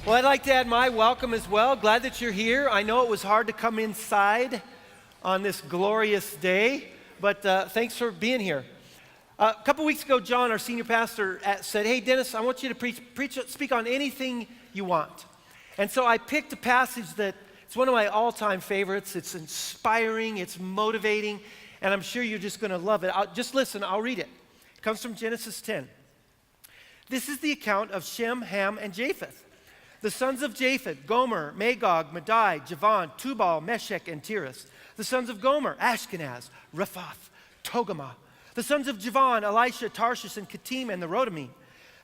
Well, I'd like to add my welcome as well. Glad that you're here. I know it was hard to come inside on this glorious day, but thanks for being here. A couple weeks ago, John, our senior pastor, said, "Hey, Dennis, I want you to speak on anything you want." And so I picked a passage that it's one of my all-time favorites. It's inspiring, it's motivating, and I'm sure you're just going to love it. Just listen, I'll read it. It comes from Genesis 10. This is the account of Shem, Ham, and Japheth. The sons of Japheth, Gomer, Magog, Madai, Javan, Tubal, Meshech, and Tiras. The sons of Gomer, Ashkenaz, Rephath, Togarmah. The sons of Javan, Elisha, Tarshish, and Kittim, and the Rodamine.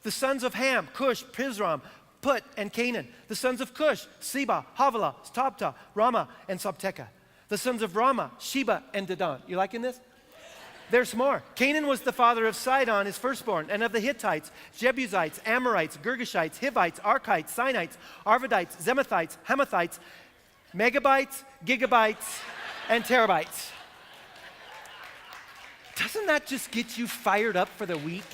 The sons of Ham, Cush, Pizram, Put, and Canaan. The sons of Cush, Seba, Havilah, Stabta, Ramah, and Sabteka. The sons of Ramah, Sheba, and Dedan. You liking this? There's more. Canaan was the father of Sidon, his firstborn, and of the Hittites, Jebusites, Amorites, Girgashites, Hivites, Archites, Sinites, Arvadites, Zemathites, Hamathites, Megabites, Gigabites, and Terabites. Doesn't that just get you fired up for the week?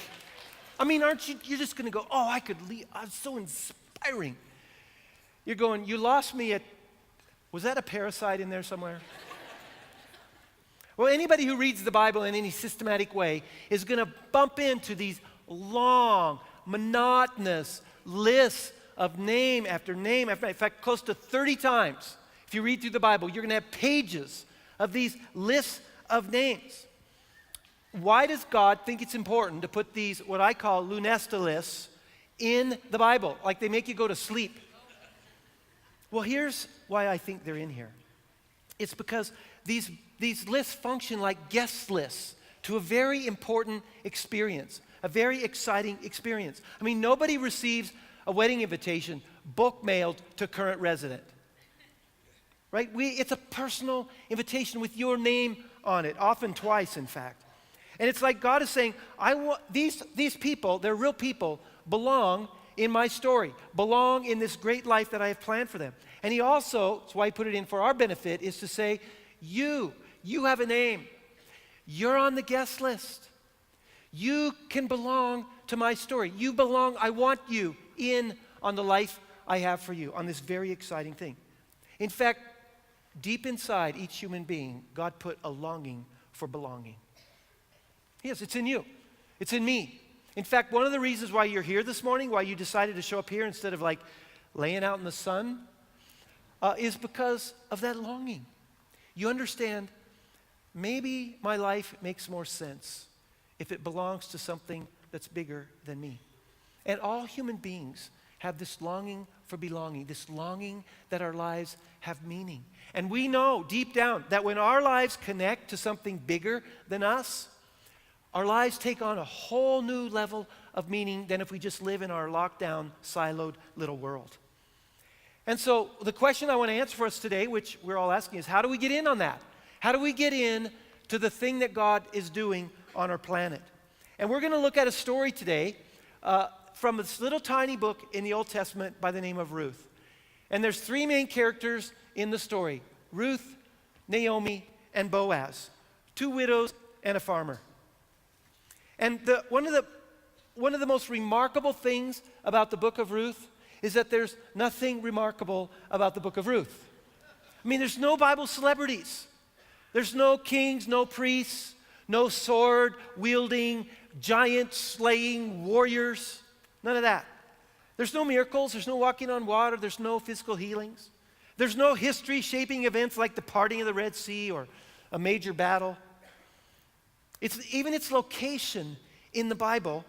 I mean, aren't you, you're just going to go, oh, I could leave. I'm so inspiring. You're going, you lost me at, was that a parasite in there somewhere? Well, anybody who reads the Bible in any systematic way is going to bump into these long, monotonous lists of name after name after name. In fact, close to 30 times, if you read through the Bible, you're going to have pages of these lists of names. Why does God think it's important to put these, what I call lunesta lists, in the Bible? Like they make you go to sleep. Well, here's why I think they're in here. It's because these lists function like guest lists to a very important experience, a very exciting experience. I mean, nobody receives a wedding invitation book mailed to current resident, right? It's a personal invitation with your name on it, often twice, in fact. And it's like God is saying, I want these people, they're real people, belong in my story, belong in this great life that I have planned for them. And he also, that's why he put it in for our benefit, is to say, you have a name. You're on the guest list. You can belong to my story. You belong, I want you in on the life I have for you, on this very exciting thing. In fact, deep inside each human being, God put a longing for belonging. Yes, it's in you. It's in me. In fact, one of the reasons why you're here this morning, why you decided to show up here instead of like laying out in the sun, is because of that longing. You understand, maybe my life makes more sense if it belongs to something that's bigger than me. And all human beings have this longing for belonging, this longing that our lives have meaning. And we know deep down that when our lives connect to something bigger than us, our lives take on a whole new level of meaning than if we just live in our lockdown, siloed little world. And so the question I want to answer for us today, which we're all asking, is how do we get in on that? How do we get in to the thing that God is doing on our planet? And we're going to look at a story today from this little tiny book in the Old Testament by the name of Ruth. And there's three main characters in the story: Ruth, Naomi, and Boaz. Two widows and a farmer. And one of the most remarkable things about the book of Ruth is that there's nothing remarkable about the book of Ruth. I mean, there's no Bible celebrities. There's no kings, no priests, no sword-wielding, giant-slaying warriors. None of that. There's no miracles. There's no walking on water. There's no physical healings. There's no history-shaping events like the parting of the Red Sea or a major battle. Even its location in the Bible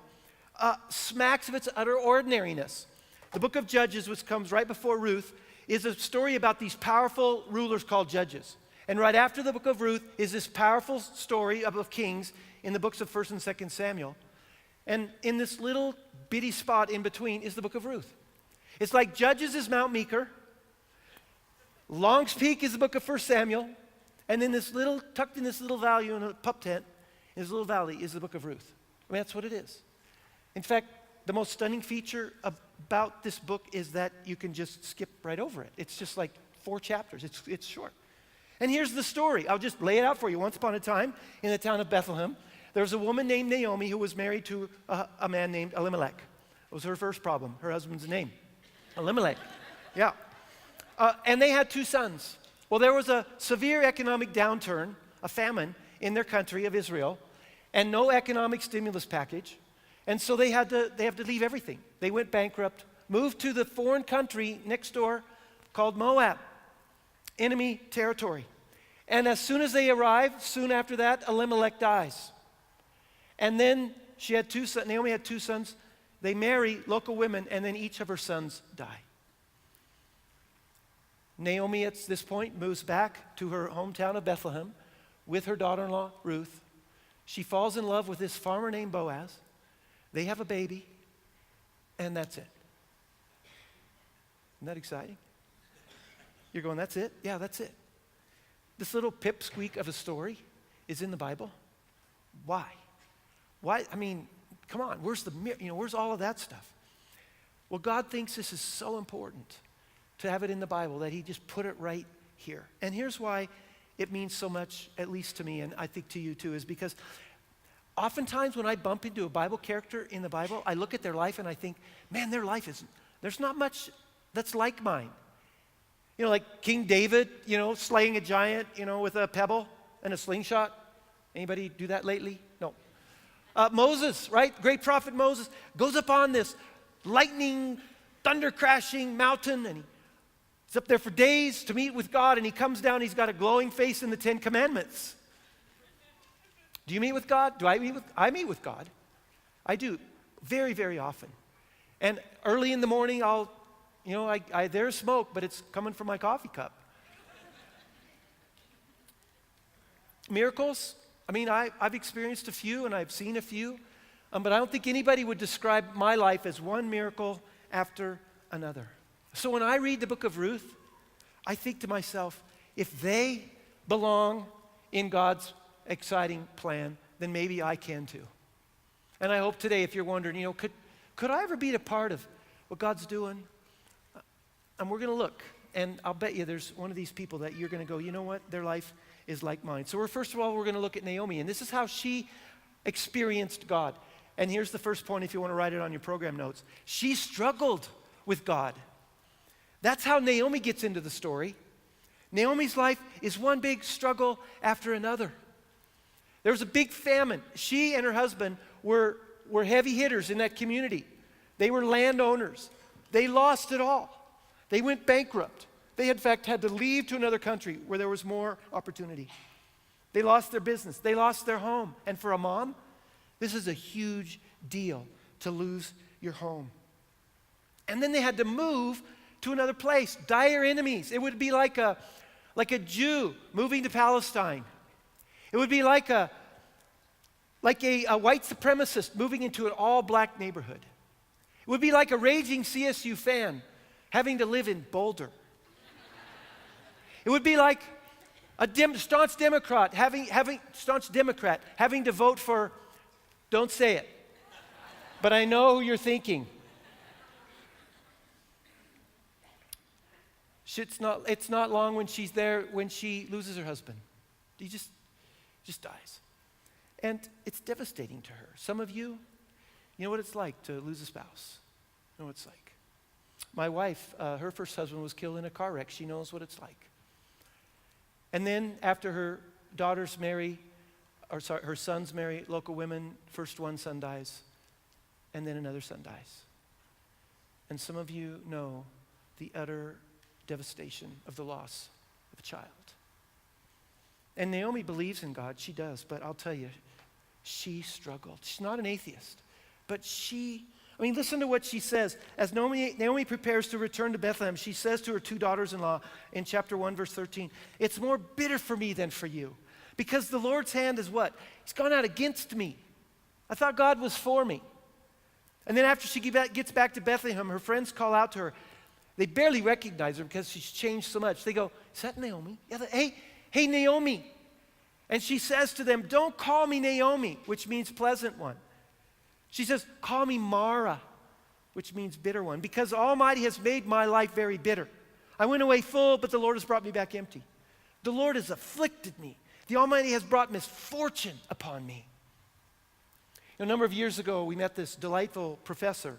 smacks of its utter ordinariness. The book of Judges, which comes right before Ruth, is a story about these powerful rulers called judges. And right after the book of Ruth is this powerful story of kings in the books of 1st and 2nd Samuel. And in this little bitty spot in between is the book of Ruth. It's like Judges is Mount Meeker, Long's Peak is the book of 1st Samuel, and then this little, tucked in this little valley in a pup tent, in this little valley is the book of Ruth. I mean, that's what it is. In fact, the most stunning feature about this book is that you can just skip right over it. It's just like 4 chapters. It's short. And here's the story. I'll just lay it out for you. Once upon a time, in the town of Bethlehem, there was a woman named Naomi who was married to a man named Elimelech. It was her first problem, her husband's name. Elimelech. Yeah. And they had 2 sons. Well, there was a severe economic downturn, a famine in their country of Israel, and no economic stimulus package. And so they have to leave everything. They went bankrupt, moved to the foreign country next door called Moab, enemy territory. And as soon as they arrived, soon after that, Elimelech dies. And then Naomi had 2 sons. They marry local women, and then each of her sons die. Naomi, at this point, moves back to her hometown of Bethlehem with her daughter-in-law, Ruth. She falls in love with this farmer named Boaz. They have a baby, and that's it. Isn't that exciting? You're going, that's it? Yeah, that's it. This little pipsqueak of a story is in the Bible. Why? Why? I mean, come on, where's all of that stuff? Well, God thinks this is so important to have it in the Bible that he just put it right here. And here's why it means so much, at least to me, and I think to you too, is because oftentimes when I bump into a Bible character in the Bible, I look at their life and I think, man, there's not much that's like mine. You know, like King David, slaying a giant, with a pebble and a slingshot. Anybody do that lately? No. Moses, right? Great prophet Moses goes up on this lightning, thunder crashing mountain, and he's up there for days to meet with God, and he comes down, he's got a glowing face in the 10 Commandments. Do you meet with God? I meet with God. I do, very, very often. And early in the morning, there's smoke, but it's coming from my coffee cup. Miracles, I've experienced a few, and I've seen a few, but I don't think anybody would describe my life as one miracle after another. So when I read the book of Ruth, I think to myself, if they belong in God's exciting plan, then maybe I can too. And I hope today, if you're wondering, could I ever be a part of what God's doing? And we're going to look, and I'll bet you there's one of these people that you're going to go, you know what, their life is like mine. So first of all, we're going to look at Naomi, and this is how she experienced God. And here's the first point if you want to write it on your program notes. She struggled with God. That's how Naomi gets into the story. Naomi's life is one big struggle after another. There was a big famine. She and her husband were heavy hitters in that community. They were landowners. They lost it all. They went bankrupt. They, in fact, had to leave to another country where there was more opportunity. They lost their business. They lost their home. And for a mom, this is a huge deal to lose your home. And then they had to move to another place. Dire enemies. It would be like a Jew moving to Palestine. It would be like a white supremacist moving into an all-black neighborhood. It would be like a raging CSU fan having to live in Boulder. It would be like a staunch Democrat having to vote for, don't say it, but I know who you're thinking. It's not long when she's there, when she loses her husband. He just dies. And it's devastating to her. Some of you know what it's like to lose a spouse. You know what it's like. My wife, her first husband was killed in a car wreck. She knows what it's like. And then after her her sons marry local women, first one son dies, and then another son dies. And some of you know the utter devastation of the loss of a child. And Naomi believes in God, she does, but I'll tell you, she struggled. She's not an atheist, but listen to what she says. As Naomi prepares to return to Bethlehem, she says to her 2 daughters-in-law in chapter 1, verse 13, "It's more bitter for me than for you, because the Lord's hand is what? He's gone out against me. I thought God was for me." And then after she gets back to Bethlehem, her friends call out to her. They barely recognize her because she's changed so much. They go, "Is that Naomi?" Yeah, hey, Naomi. And she says to them, "Don't call me Naomi," which means pleasant one. She says, "Call me Mara," which means bitter one, because Almighty has made my life very bitter. I went away full, but the Lord has brought me back empty. The Lord has afflicted me. The Almighty has brought misfortune upon me. A number of years ago, we met this delightful professor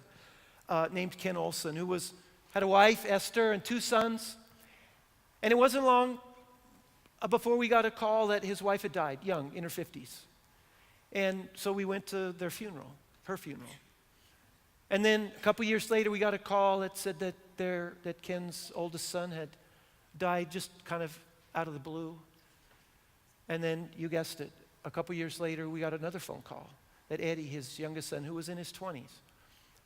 named Ken Olson, who was had a wife, Esther, and 2 sons. And it wasn't long before we got a call that his wife had died, young, in her 50s. And so we went to their funeral, her funeral. And then a couple years later, we got a call that said that Ken's oldest son had died just kind of out of the blue. And then, you guessed it, a couple years later, we got another phone call that Eddie, his youngest son, who was in his 20s,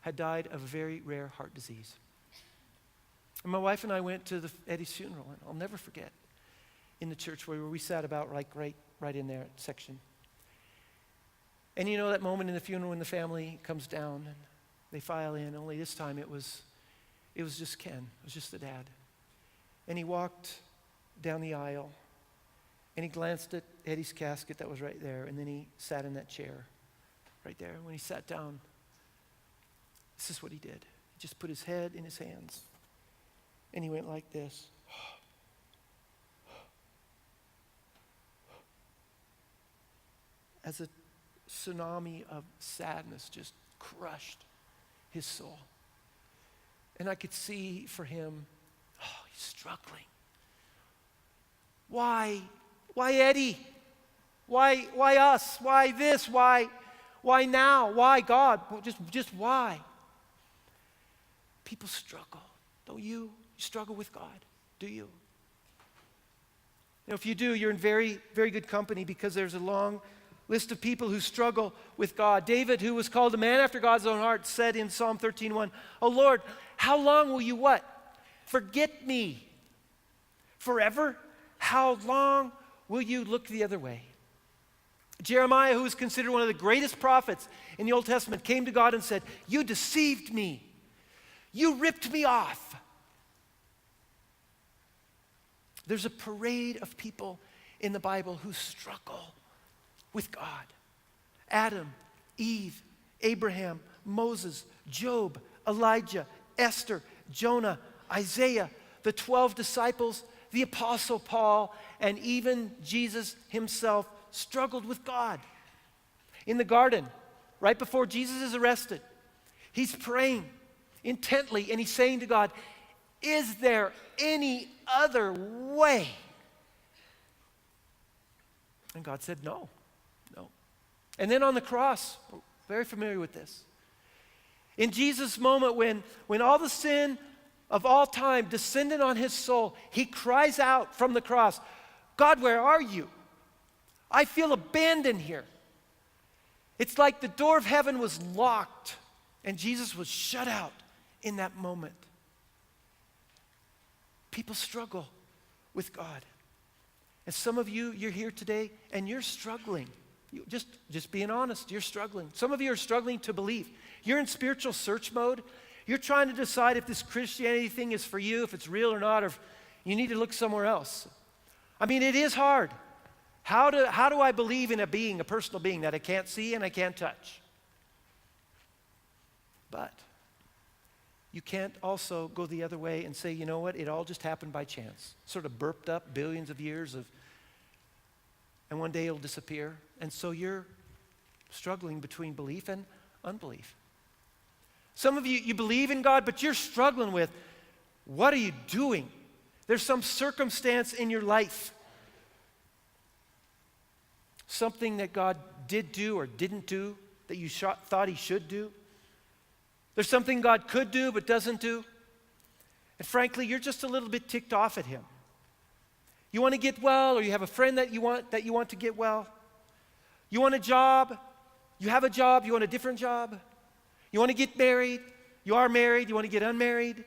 had died of a very rare heart disease. And my wife and I went to Eddie's funeral, and I'll never forget, in the church where we sat about like right in there section. And you know that moment in the funeral when the family comes down and they file in, only this time it was just Ken, it was just the dad. And he walked down the aisle, and he glanced at Eddie's casket that was right there, and then he sat in that chair right there. When he sat down, this is what he did. He just put his head in his hands, and he went like this. As a tsunami of sadness just crushed his soul. And I could see for him, he's struggling. Why Eddie? Why us? Why this? Why now? Why God? Just why? People struggle, don't you? You struggle with God, do you? If you do, you're in very, very good company, because there's a long list of people who struggle with God. David, who was called a man after God's own heart, said in Psalm 13:1, "Oh Lord, how long will you what? Forget me? Forever? How long will you look the other way?" Jeremiah, who was considered one of the greatest prophets in the Old Testament, came to God and said, "You deceived me. You ripped me off." There's a parade of people in the Bible who struggle with God. Adam, Eve, Abraham, Moses, Job, Elijah, Esther, Jonah, Isaiah, the 12 disciples, the Apostle Paul, and even Jesus himself struggled with God. In the garden, right before Jesus is arrested, he's praying intently, and he's saying to God, "Is there any other way?" And God said, no. And then on the cross, we're very familiar with this. In Jesus' moment when all the sin of all time descended on his soul, he cries out from the cross, "God, where are you? I feel abandoned here." It's like the door of heaven was locked and Jesus was shut out in that moment. People struggle with God. And some of you, you're here today and you're struggling. Just being honest, you're struggling. Some of you are struggling to believe. You're in spiritual search mode. You're trying to decide if this Christianity thing is for you, if it's real or not, or if you need to look somewhere else. I mean, it is hard. How do I believe in a personal being that I can't see and I can't touch? But you can't also go the other way and say, you know what, it all just happened by chance. Sort of burped up billions of years and one day it'll disappear. And so you're struggling between belief and unbelief. Some of you believe in God, but you're struggling with, what are you doing? There's some circumstance in your life, something that God did do or didn't do that you thought he should do. There's something God could do but doesn't do. And frankly, you're just a little bit ticked off at him. You want to get well, or you have a friend that you want to get well. You want a job, you have a job, you want a different job. You want to get married, you are married, you want to get unmarried.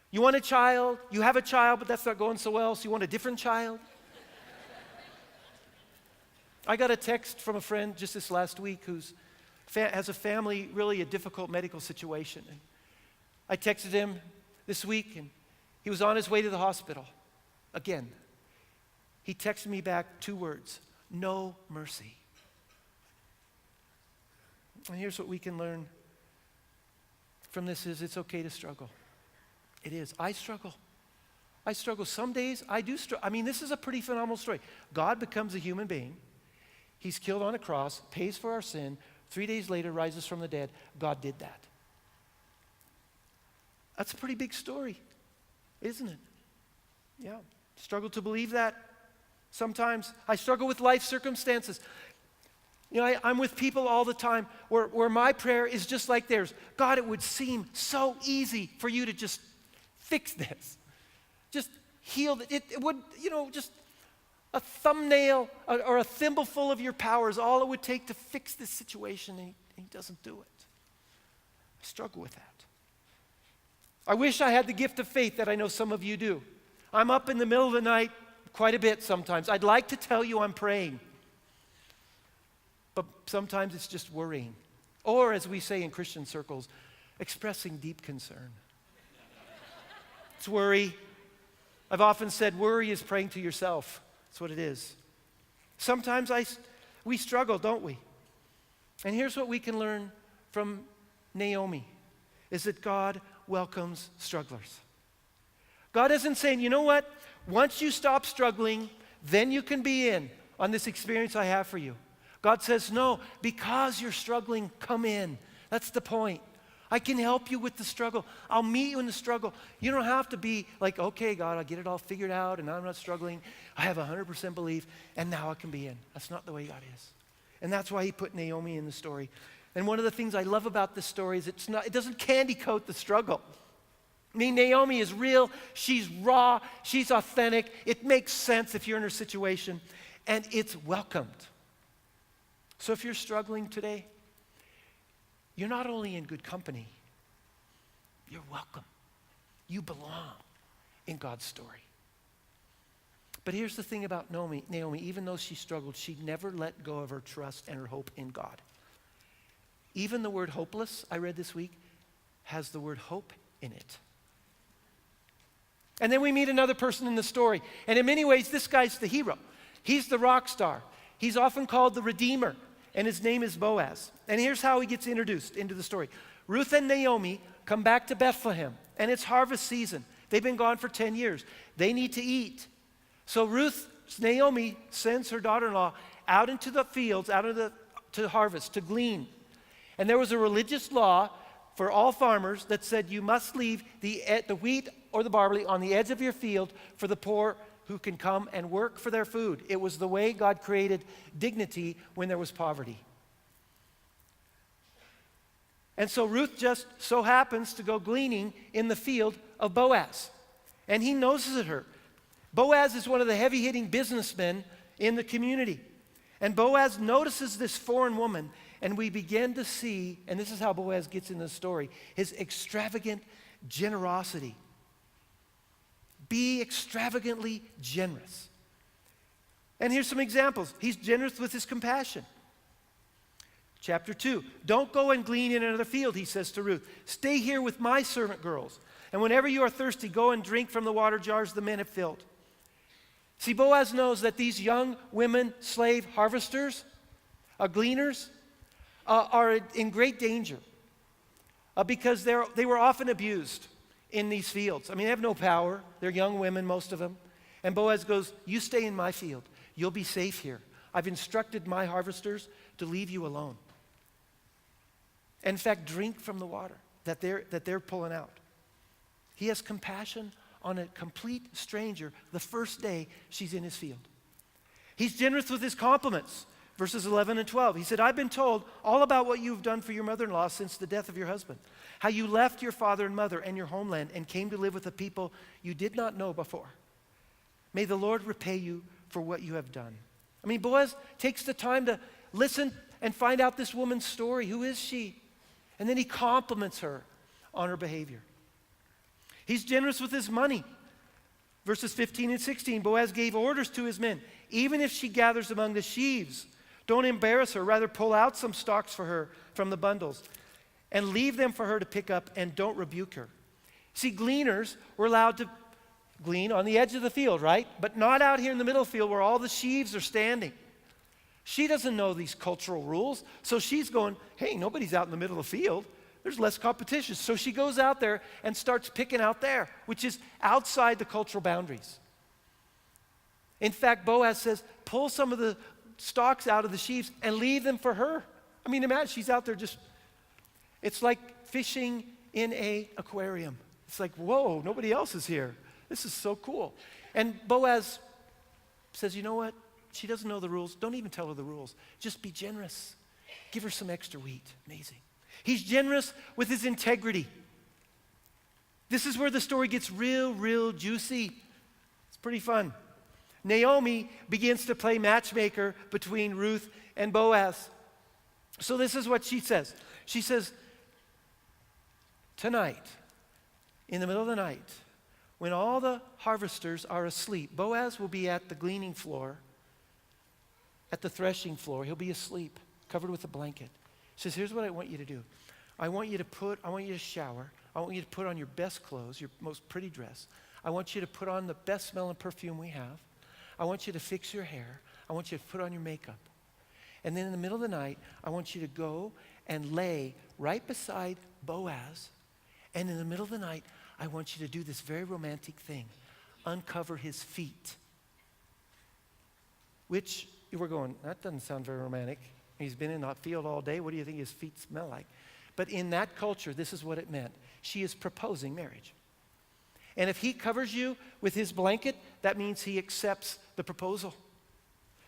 You want a child, you have a child, but that's not going so well, so you want a different child. I got a text from a friend just this last week who has a family, really a difficult medical situation. And I texted him this week, and he was on his way to the hospital. Again, he texted me back 2 words, "No mercy." And here's what we can learn from this is it's okay to struggle. It is. I struggle. Some days I do struggle. I mean, this is a pretty phenomenal story. God becomes a human being. He's killed on a cross, pays for our sin, 3 days later rises from the dead. God did that. That's a pretty big story, isn't it? Yeah. Struggle to believe that. Sometimes I struggle with life circumstances. You know, I'm with people all the time where my prayer is just like theirs. God, it would seem so easy for you to just fix this. Just heal it. It would, just a thumbnail or a thimbleful of your power is all it would take to fix this situation, and he doesn't do it. I struggle with that. I wish I had the gift of faith that I know some of you do. I'm up in the middle of the night quite a bit sometimes. I'd like to tell you I'm praying, but sometimes it's just worrying. Or, as we say in Christian circles, expressing deep concern. It's worry. I've often said worry is praying to yourself. That's what it is. Sometimes we struggle, don't we? And here's what we can learn from Naomi, is that God welcomes strugglers. God isn't saying, you know what? Once you stop struggling, then you can be in on this experience I have for you. God says, no, because you're struggling, come in. That's the point. I can help you with the struggle. I'll meet you in the struggle. You don't have to be like, okay, God, I'll get it all figured out and I'm not struggling. I have 100% belief and now I can be in. That's not the way God is. And that's why he put Naomi in the story. And one of the things I love about this story is it doesn't candy coat the struggle. I mean, Naomi is real, she's raw, she's authentic. It makes sense if you're in her situation, and it's welcomed. So if you're struggling today, you're not only in good company, you're welcome. You belong in God's story. But here's the thing about Naomi, even though she struggled, she never let go of her trust and her hope in God. Even the word hopeless, I read this week, has the word hope in it. And then we meet another person in the story. And in many ways, this guy's the hero. He's the rock star. He's often called the Redeemer, and his name is Boaz. And here's how he gets introduced into the story. Ruth and Naomi come back to Bethlehem, and it's harvest season. They've been gone for 10 years. They need to eat. So Naomi sends her daughter-in-law out into the fields, to harvest, to glean. And there was a religious law for all farmers that said you must leave the wheat or the barley on the edge of your field for the poor who can come and work for their food. It was the way God created dignity when there was poverty. And so Ruth just so happens to go gleaning in the field of Boaz. And he notices her. Boaz is one of the heavy-hitting businessmen in the community. And Boaz notices this foreign woman, and we begin to see, and this is how Boaz gets in the story, his extravagant generosity. Be extravagantly generous. And here's some examples. He's generous with his compassion. Chapter 2, don't go and glean in another field, he says to Ruth. Stay here with my servant girls. And whenever you are thirsty, go and drink from the water jars the men have filled. See, Boaz knows that these young women, slave harvesters, gleaners, are in great danger because they were often abused in these fields. I mean, they have no power. They're young women, most of them. And Boaz goes, you stay in my field. You'll be safe here. I've instructed my harvesters to leave you alone. In fact, drink from the water that they're pulling out. He has compassion on a complete stranger the first day she's in his field. He's generous with his compliments. Verses 11 and 12. He said, I've been told all about what you've done for your mother-in-law since the death of your husband. How you left your father and mother and your homeland and came to live with a people you did not know before. May the Lord repay you for what you have done. I mean, Boaz takes the time to listen and find out this woman's story. Who is she? And then he compliments her on her behavior. He's generous with his money. Verses 15 and 16, Boaz gave orders to his men. Even if she gathers among the sheaves, don't embarrass her. Rather, pull out some stalks for her from the bundles and leave them for her to pick up, and don't rebuke her. See, gleaners were allowed to glean on the edge of the field, right? But not out here in the middle field where all the sheaves are standing. She doesn't know these cultural rules, so she's going, hey, nobody's out in the middle of the field. There's less competition. So she goes out there and starts picking out there, which is outside the cultural boundaries. In fact, Boaz says, pull some of the stalks out of the sheaves and leave them for her. I mean, imagine she's out there it's like fishing in an aquarium. It's like, whoa, nobody else is here. This is so cool. And Boaz says, you know what? She doesn't know the rules. Don't even tell her the rules. Just be generous. Give her some extra wheat. Amazing. He's generous with his integrity. This is where the story gets real juicy. It's pretty fun. Naomi begins to play matchmaker between Ruth and Boaz. So this is what she says. She says, tonight, in the middle of the night, when all the harvesters are asleep, Boaz will be at the gleaning floor, at the threshing floor. He'll be asleep, covered with a blanket. She says, here's what I want you to do. I want you to shower. I want you to put on your best clothes, your most pretty dress. I want you to put on the best smelling perfume we have. I want you to fix your hair. I want you to put on your makeup. And then in the middle of the night, I want you to go and lay right beside Boaz. And in the middle of the night, I want you to do this very romantic thing. Uncover his feet. Which, we're going, that doesn't sound very romantic. He's been in that field all day. What do you think his feet smell like? But in that culture, this is what it meant. She is proposing marriage. And if he covers you with his blanket, that means he accepts the proposal.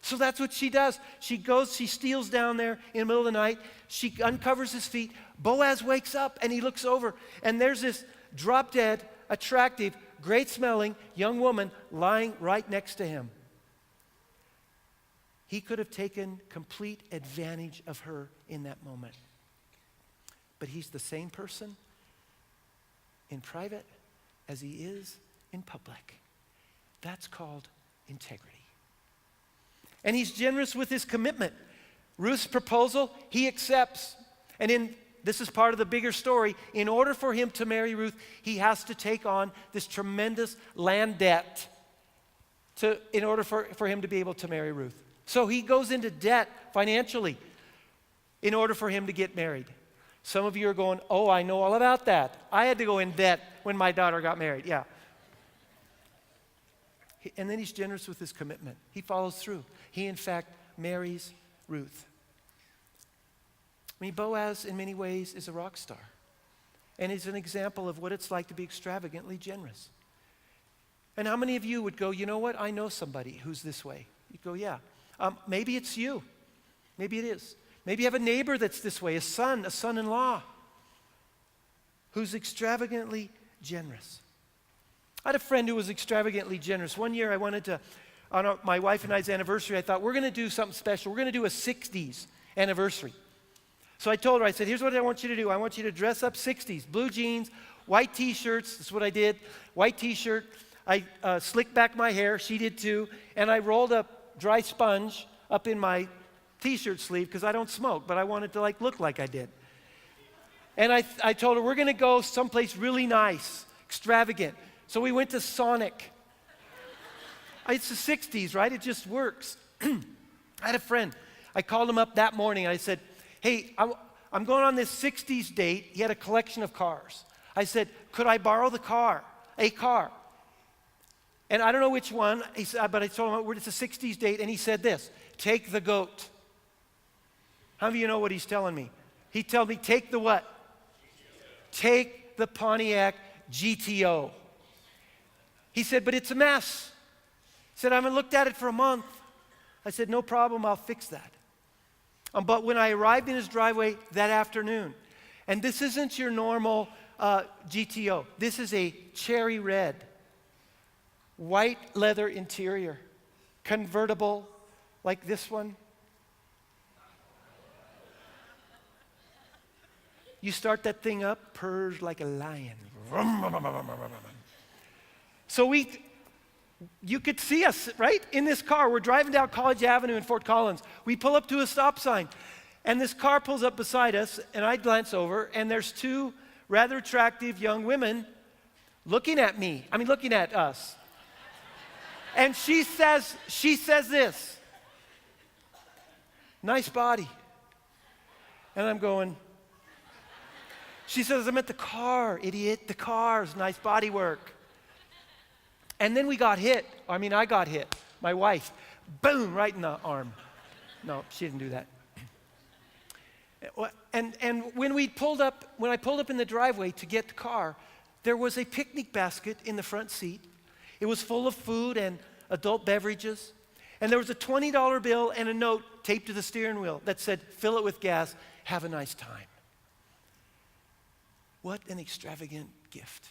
So that's what she does. She goes, she steals down there in the middle of the night. She uncovers his feet. Boaz wakes up and he looks over. And there's this drop-dead, attractive, great-smelling young woman lying right next to him. He could have taken complete advantage of her in that moment. But he's the same person in private as he is in public. That's called integrity. And he's generous with his commitment. Ruth's proposal, he accepts. And this is part of the bigger story. In order for him to marry Ruth, he has to take on this tremendous land debt in order for him to be able to marry Ruth. So he goes into debt financially in order for him to get married. Some of you are going, oh, I know all about that. I had to go in debt when my daughter got married. Yeah. And then he's generous with his commitment. He follows through. He, in fact, marries Ruth. I mean, Boaz, in many ways, is a rock star. And he's an example of what it's like to be extravagantly generous. And how many of you would go, you know what? I know somebody who's this way. You go, yeah. Maybe it's you. Maybe it is. Maybe you have a neighbor that's this way, a son-in-law, who's extravagantly generous. I had a friend who was extravagantly generous. One year I wanted to, on my wife and I's anniversary, I thought, we're going to do something special. We're going to do a 60s anniversary. So I told her, I said, here's what I want you to do. I want you to dress up 60s, blue jeans, white T-shirts. That's what I did. White T-shirt. I slicked back my hair. She did too. And I rolled a dry sponge up in my T-shirt sleeve because I don't smoke, but I wanted to look like I did. And I told her, we're going to go someplace really nice, extravagant. So we went to Sonic. It's the 60s, right? It just works. I had a friend. I called him up that morning. And I said, hey, I'm going on this 60s date. He had a collection of cars. I said, could I borrow a car? And I don't know which one, but I told him, it's a 60s date, and he said this, take the goat. How many of you know what he's telling me? He told me, take the what? GTO. Take the Pontiac GTO. He said, but it's a mess. He said, I haven't looked at it for a month. I said, no problem, I'll fix that. But when I arrived in his driveway that afternoon, and this isn't your normal GTO. This is a cherry red, white leather interior, convertible like this one. You start that thing up, purrs like a lion. So you could see us, right? In this car, we're driving down College Avenue in Fort Collins. We pull up to a stop sign, and this car pulls up beside us, and I glance over, and there's two rather attractive young women looking at us. And she says this, nice body. And I'm going, she says, I'm at the car, idiot, the car's nice body work. And then I got hit, my wife, boom, right in the arm. No, she didn't do that. And when I pulled up in the driveway to get the car, there was a picnic basket in the front seat. It was full of food and adult beverages. And there was a $20 bill and a note taped to the steering wheel that said, "Fill it with gas, have a nice time." What an extravagant gift.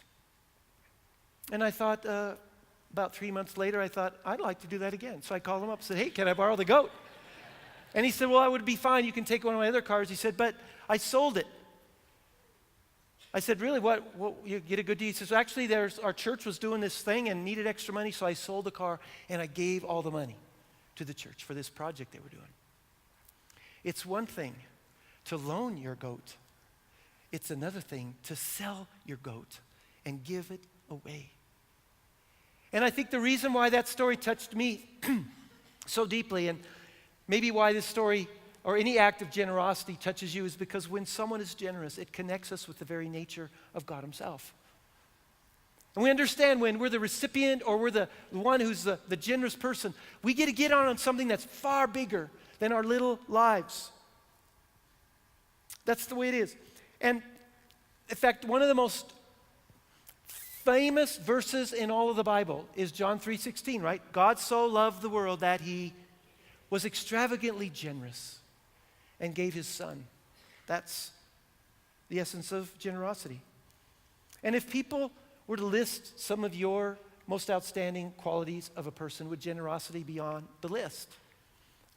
And I thought, about 3 months later, I thought, I'd like to do that again. So I called him up and said, "Hey, can I borrow the goat?" And he said, "Well, I would be fine. You can take one of my other cars." He said, "But I sold it." I said, "Really? What you get a good deal?" He says, "Actually, our church was doing this thing and needed extra money, so I sold the car and I gave all the money to the church for this project they were doing." It's one thing to loan your goat. It's another thing to sell your goat and give it away. And I think the reason why that story touched me so deeply, and maybe why this story or any act of generosity touches you, is because when someone is generous, it connects us with the very nature of God himself. And we understand when we're the recipient or we're the one who's the generous person, we get to get on something that's far bigger than our little lives. That's the way it is. And in fact, one of the most famous verses in all of the Bible is John 3:16, right? God so loved the world that he was extravagantly generous and gave his son. That's the essence of generosity. And if people were to list some of your most outstanding qualities of a person, would generosity be on the list?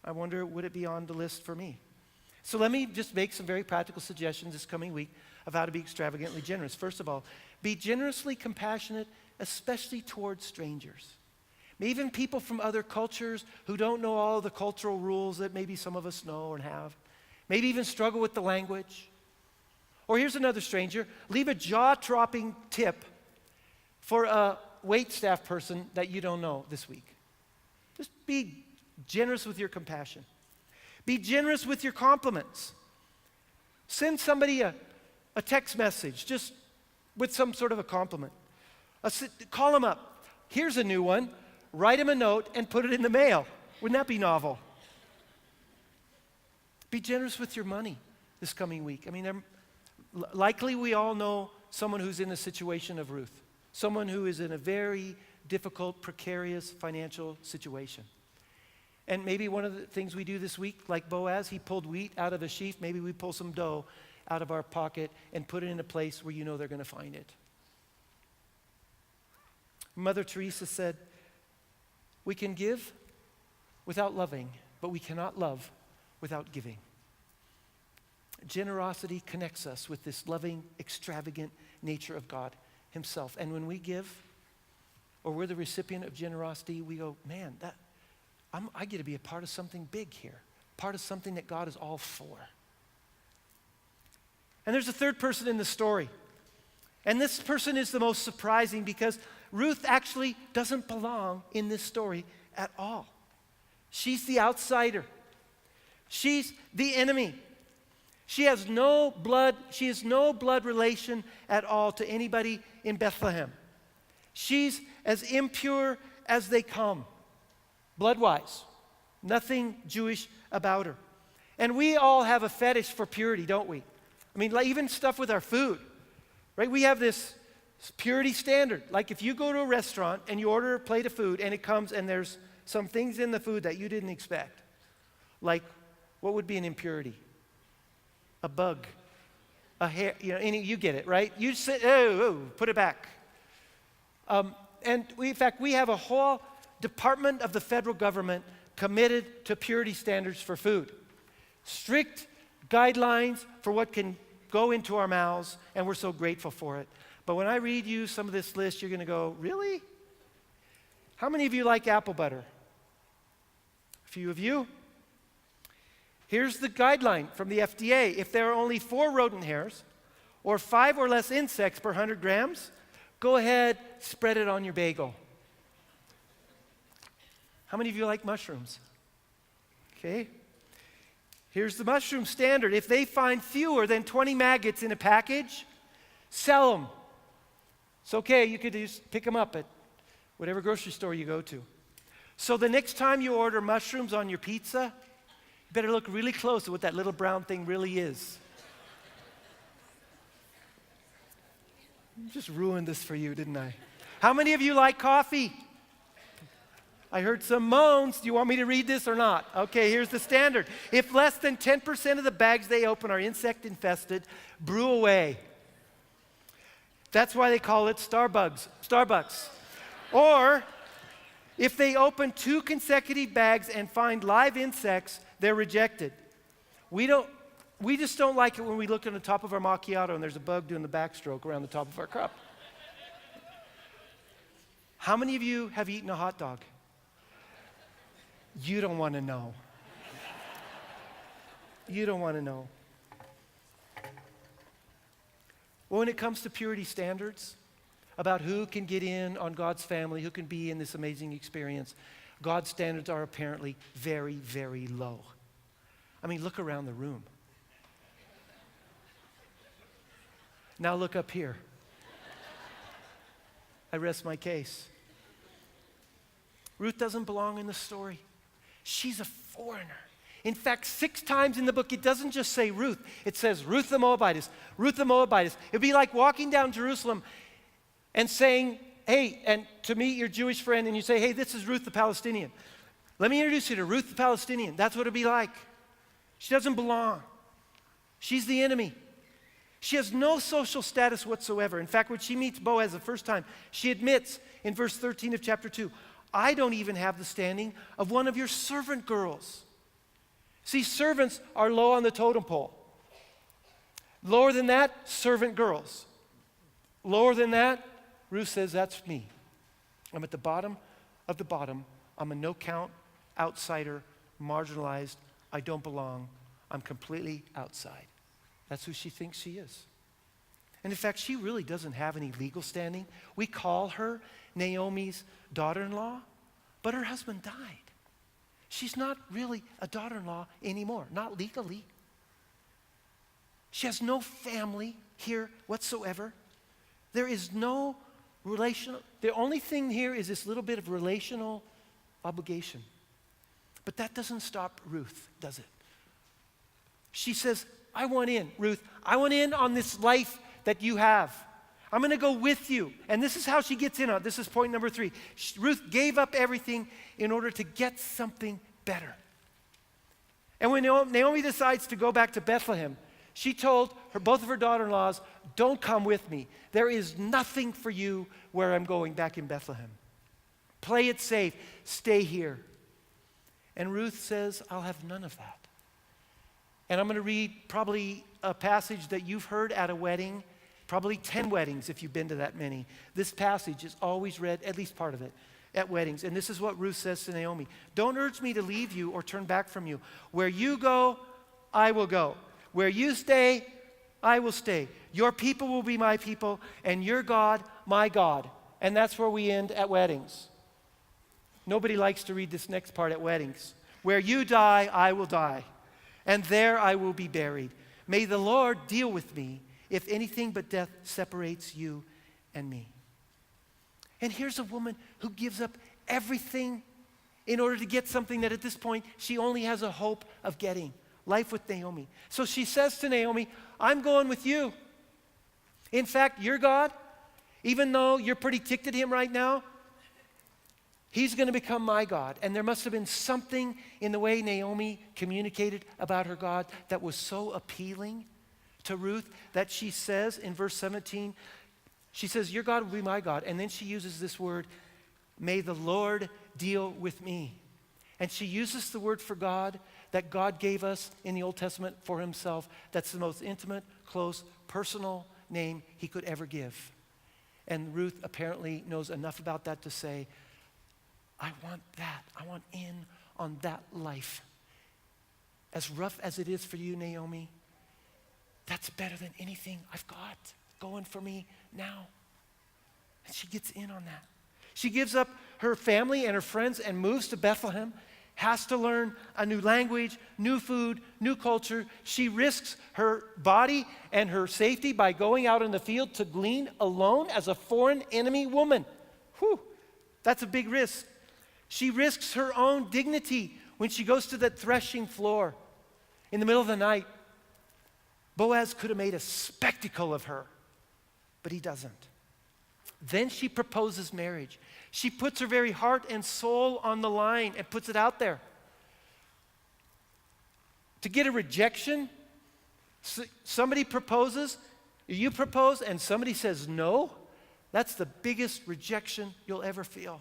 I wonder, would it be on the list for me? So let me just make some very practical suggestions this coming week of how to be extravagantly generous. First of all, be generously compassionate, especially towards strangers. Even people from other cultures who don't know all the cultural rules that maybe some of us know and have. Maybe even struggle with the language. Or here's another stranger. Leave a jaw-dropping tip for a waitstaff person that you don't know this week. Just be generous with your compassion. Be generous with your compliments. Send somebody a text message just with some sort of a compliment. Call them up. Here's a new one. Write them a note and put it in the mail. Wouldn't that be novel? Be generous with your money this coming week. I mean, likely we all know someone who's in a situation of Ruth. Someone who is in a very difficult, precarious financial situation. And maybe one of the things we do this week, like Boaz, he pulled wheat out of a sheaf. Maybe we pull some dough out of our pocket and put it in a place where you know they're going to find it. Mother Teresa said, "We can give without loving, but we cannot love without giving." Generosity connects us with this loving, extravagant nature of God himself. And when we give, or we're the recipient of generosity, we go, man, I get to be a part of something big here, part of something that God is all for. And there's a third person in the story. And this person is the most surprising because Ruth actually doesn't belong in this story at all. She's the outsider. She's the enemy. She has no blood relation at all to anybody in Bethlehem. She's as impure as they come, blood-wise. Nothing Jewish about her. And we all have a fetish for purity, don't we? I mean, like even stuff with our food, right? We have this purity standard. Like if you go to a restaurant and you order a plate of food and it comes and there's some things in the food that you didn't expect. Like, what would be an impurity? A bug, a hair, you get it, right? You say, put it back. In fact, we have a whole department of the federal government committed to purity standards for food. Strict guidelines for what can go into our mouths, and we're so grateful for it. But when I read you some of this list, you're going to go, really? How many of you like apple butter? A few of you. Here's the guideline from the FDA. If there are only 4 rodent hairs or 5 or less insects per 100 grams, go ahead, spread it on your bagel. How many of you like mushrooms? Okay. Here's the mushroom standard. If they find fewer than 20 maggots in a package, sell them. It's okay, you could just pick them up at whatever grocery store you go to. So the next time you order mushrooms on your pizza, you better look really close at what that little brown thing really is. Just ruined this for you, didn't I? How many of you like coffee? I heard some moans. Do you want me to read this or not? Okay, here's the standard. If less than 10% of the bags they open are insect infested, brew away. That's why they call it Starbucks. Or if they open 2 consecutive bags and find live insects, they're rejected. We just don't like it when we look on the top of our macchiato and there's a bug doing the backstroke around the top of our cup. How many of you have eaten a hot dog? You don't want to know. You don't want to know. Well, when it comes to purity standards, about who can get in on God's family, who can be in this amazing experience, God's standards are apparently very, very low. I mean, look around the room. Now look up here. I rest my case. Ruth doesn't belong in the story. She's a foreigner. In fact, 6 times in the book, it doesn't just say Ruth. It says Ruth the Moabitess, Ruth the Moabitess. It'd be like walking down Jerusalem and saying, hey, and to meet your Jewish friend, and you say, hey, this is Ruth the Palestinian. Let me introduce you to Ruth the Palestinian. That's what it'd be like. She doesn't belong. She's the enemy. She has no social status whatsoever. In fact, when she meets Boaz the first time, she admits in verse 13 of chapter 2, I don't even have the standing of one of your servant girls. See, servants are low on the totem pole. Lower than that, servant girls. Lower than that, Ruth says, that's me. I'm at the bottom of the bottom. I'm a no-count, outsider, marginalized. I don't belong. I'm completely outside. That's who she thinks she is. And in fact, she really doesn't have any legal standing. We call her Naomi's daughter-in-law, but her husband died. She's not really a daughter-in-law anymore, not legally. She has no family here whatsoever. There is no relational, the only thing here is this little bit of relational obligation. But that doesn't stop Ruth, does it? She says, I want in, Ruth. I want in on this life that you have. I'm going to go with you. And this is how she gets in on it. This is point number 3. Ruth gave up everything in order to get something better. And when Naomi decides to go back to Bethlehem, she told both of her daughter-in-laws, don't come with me. There is nothing for you where I'm going back in Bethlehem. Play it safe. Stay here. And Ruth says, I'll have none of that. And I'm going to read probably a passage that you've heard at a wedding, probably 10 weddings if you've been to that many. This passage is always read, at least part of it, at weddings. And this is what Ruth says to Naomi. Don't urge me to leave you or turn back from you. Where you go, I will go. Where you stay, I will stay. Your people will be my people, and your God, my God. And that's where we end at weddings. Nobody likes to read this next part at weddings. Where you die, I will die. And there I will be buried. May the Lord deal with me if anything but death separates you and me. And here's a woman who gives up everything in order to get something that at this point she only has a hope of getting. Life with Naomi. So she says to Naomi, I'm going with you. In fact, your God, even though you're pretty ticked at him right now, he's going to become my God. And there must have been something in the way Naomi communicated about her God that was so appealing to Ruth that she says in verse 17, she says, your God will be my God. And then she uses this word, may the Lord deal with me. And she uses the word for God that God gave us in the Old Testament for himself. That's the most intimate, close, personal name he could ever give. And Ruth apparently knows enough about that to say, I want that. I want in on that life. As rough as it is for you, Naomi, that's better than anything I've got going for me now. And she gets in on that. She gives up her family and her friends and moves to Bethlehem, has to learn a new language, new food, new culture. She risks her body and her safety by going out in the field to glean alone as a foreign enemy woman. Whew, that's a big risk. She risks her own dignity when she goes to that threshing floor in the middle of the night. Boaz could have made a spectacle of her, but he doesn't. Then she proposes marriage. She puts her very heart and soul on the line and puts it out there. To get a rejection, somebody proposes, you propose, and somebody says no, that's the biggest rejection you'll ever feel.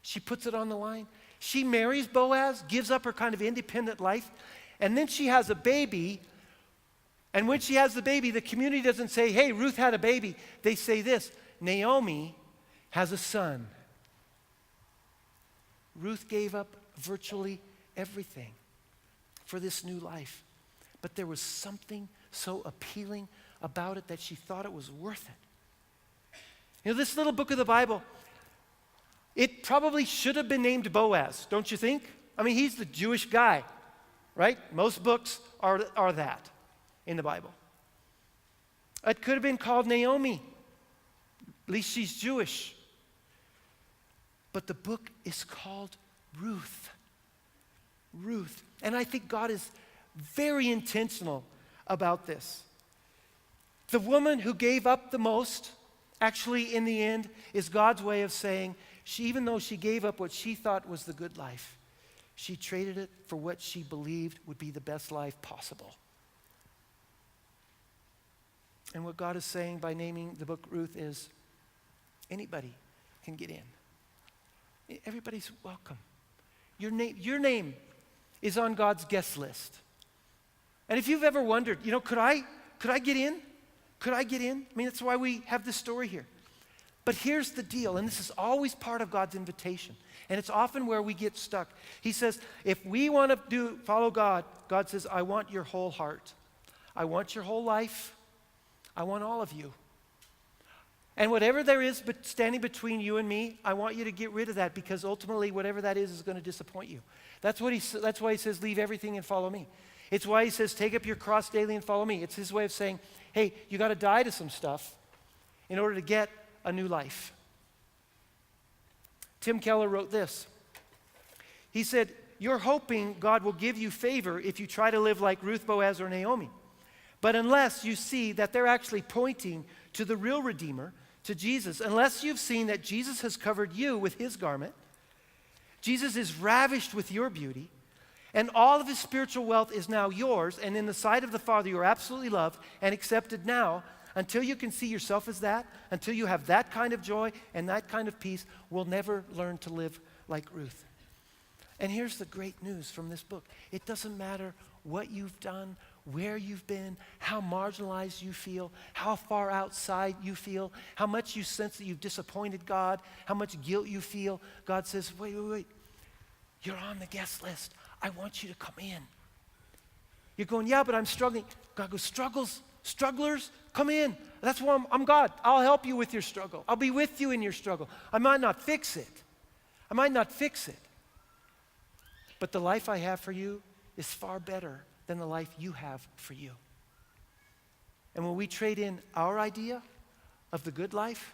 She puts it on the line. She marries Boaz, gives up her kind of independent life, and then she has a baby. And when she has the baby, the community doesn't say, hey, Ruth had a baby. They say this, Naomi has a son. Ruth gave up virtually everything for this new life. But there was something so appealing about it that she thought it was worth it. You know, this little book of the Bible, it probably should have been named Boaz, don't you think? I mean, he's the Jewish guy, right? Most books are that in the Bible. It could have been called Naomi. At least she's Jewish. But the book is called Ruth. Ruth. And I think God is very intentional about this. The woman who gave up the most, actually in the end, is God's way of saying, even though she gave up what she thought was the good life, she traded it for what she believed would be the best life possible. And what God is saying by naming the book Ruth is, anybody can get in. Everybody's welcome. Your name is on God's guest list. And if you've ever wondered, could I get in? Could I get in? I mean, that's why we have this story here. But here's the deal, and this is always part of God's invitation, and it's often where we get stuck. He says, if we want to follow God, God says, I want your whole heart. I want your whole life. I want all of you. And whatever there is standing between you and me, I want you to get rid of that, because ultimately whatever that is going to disappoint you. That's why he says, leave everything and follow me. It's why he says, take up your cross daily and follow me. It's his way of saying, hey, you got to die to some stuff in order to get a new life. Tim Keller wrote this. He said, you're hoping God will give you favor if you try to live like Ruth, Boaz, or Naomi. But unless you see that they're actually pointing to the real Redeemer, to Jesus, unless you've seen that Jesus has covered you with his garment, Jesus is ravished with your beauty, and all of his spiritual wealth is now yours, and in the sight of the Father you are absolutely loved and accepted now, until you can see yourself as that, until you have that kind of joy and that kind of peace, we'll never learn to live like Ruth. And here's the great news from this book. It doesn't matter what you've done, where you've been, how marginalized you feel, how far outside you feel, how much you sense that you've disappointed God, how much guilt you feel. God says, wait. You're on the guest list. I want you to come in. You're going, yeah, but I'm struggling. God goes, strugglers, come in. That's why I'm God. I'll help you with your struggle. I'll be with you in your struggle. I might not fix it. But the life I have for you is far better than the life you have for you. And when we trade in our idea of the good life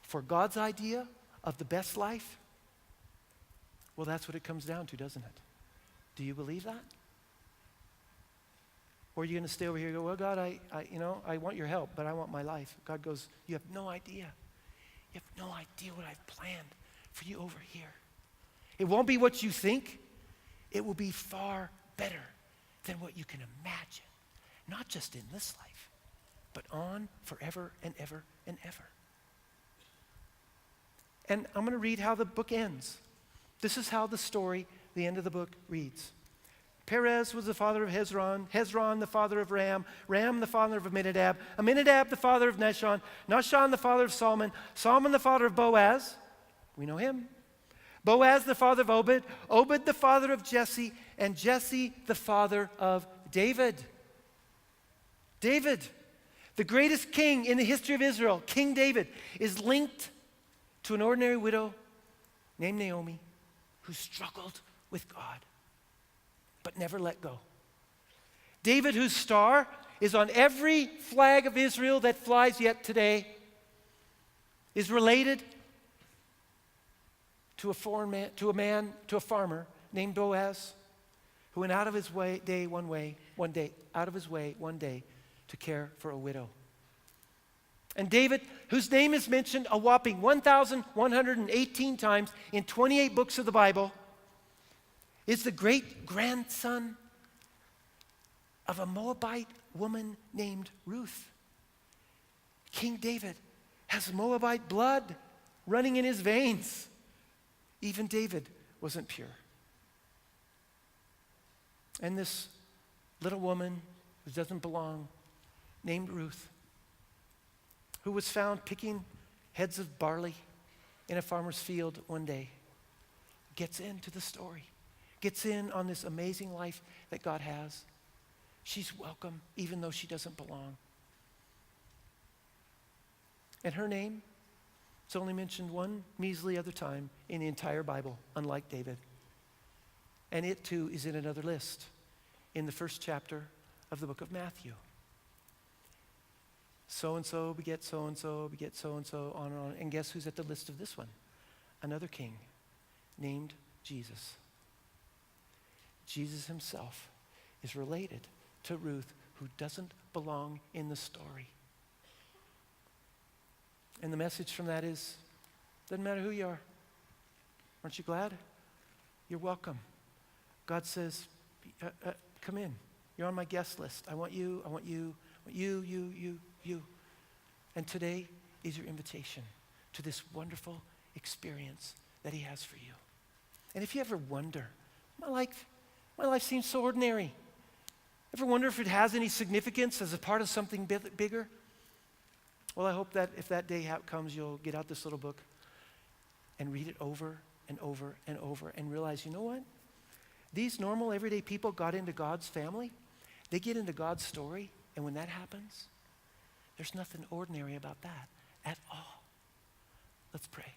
for God's idea of the best life, well, that's what it comes down to, doesn't it? Do you believe that? Or are you going to stay over here and go, well, God, I want your help, but I want my life. God goes, you have no idea. You have no idea what I've planned for you over here. It won't be what you think. It will be far better than what you can imagine. Not just in this life, but on forever and ever and ever. And I'm going to read how the book ends. This is how the story, the end of the book, reads. Perez was the father of Hezron, Hezron the father of Ram, Ram the father of Amminadab, Amminadab the father of Nahshon, Nahshon the father of Salmon, Salmon the father of Boaz, we know him, Boaz the father of Obed, Obed the father of Jesse, and Jesse the father of David. David, the greatest king in the history of Israel, King David, is linked to an ordinary widow named Naomi who struggled with God but never let go. David, whose star is on every flag of Israel that flies yet today, is related to a farmer named Boaz, who went out of his way one day to care for a widow. And David, whose name is mentioned a whopping 1,118 times in 28 books of the Bible, is the great-grandson of a Moabite woman named Ruth. King David has Moabite blood running in his veins. Even David wasn't pure. And this little woman who doesn't belong, named Ruth, who was found picking heads of barley in a farmer's field one day, gets into the story, gets in on this amazing life that God has. She's welcome even though she doesn't belong. And her name is only mentioned one measly other time in the entire Bible, unlike David. And it too is in another list in the first chapter of the book of Matthew. So-and-so beget so-and-so, beget so-and-so, on and on. And guess who's at the list of this one? Another king named Jesus. Jesus himself is related to Ruth, who doesn't belong in the story. And the message from that is, doesn't matter who you are. Aren't you glad? You're welcome. God says, come in. You're on my guest list. I want you, I want you, I want you. And today is your invitation to this wonderful experience that he has for you. And if you ever wonder, my life seems so ordinary. Ever wonder if it has any significance as a part of something bigger? Well, I hope that if that day comes, you'll get out this little book and read it over and over and over and realize, you know what? These normal, everyday people got into God's family. They get into God's story, and when that happens, there's nothing ordinary about that at all. Let's pray.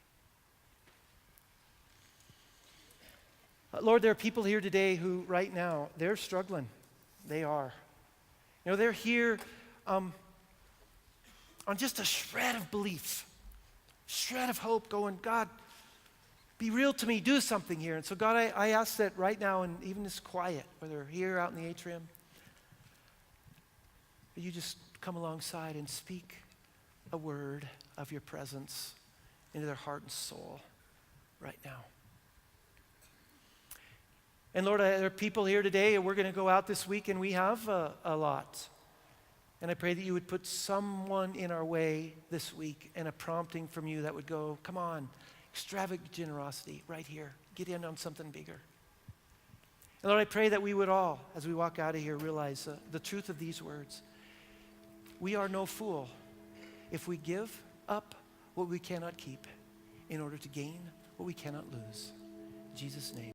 Lord, there are people here today who right now, they're struggling. They are. You know, they're here on just a shred of belief, shred of hope going, God, be real to me, do something here. And so God, I ask that right now, and even this quiet, whether here out in the atrium, that you just come alongside and speak a word of your presence into their heart and soul right now. And Lord, there are people here today, and we're going to go out this week, and we have a lot. And I pray that you would put someone in our way this week and a prompting from you that would go, come on, extravagant generosity right here. Get in on something bigger. And Lord, I pray that we would all, as we walk out of here, realize the truth of these words. We are no fool if we give up what we cannot keep in order to gain what we cannot lose. In Jesus' name.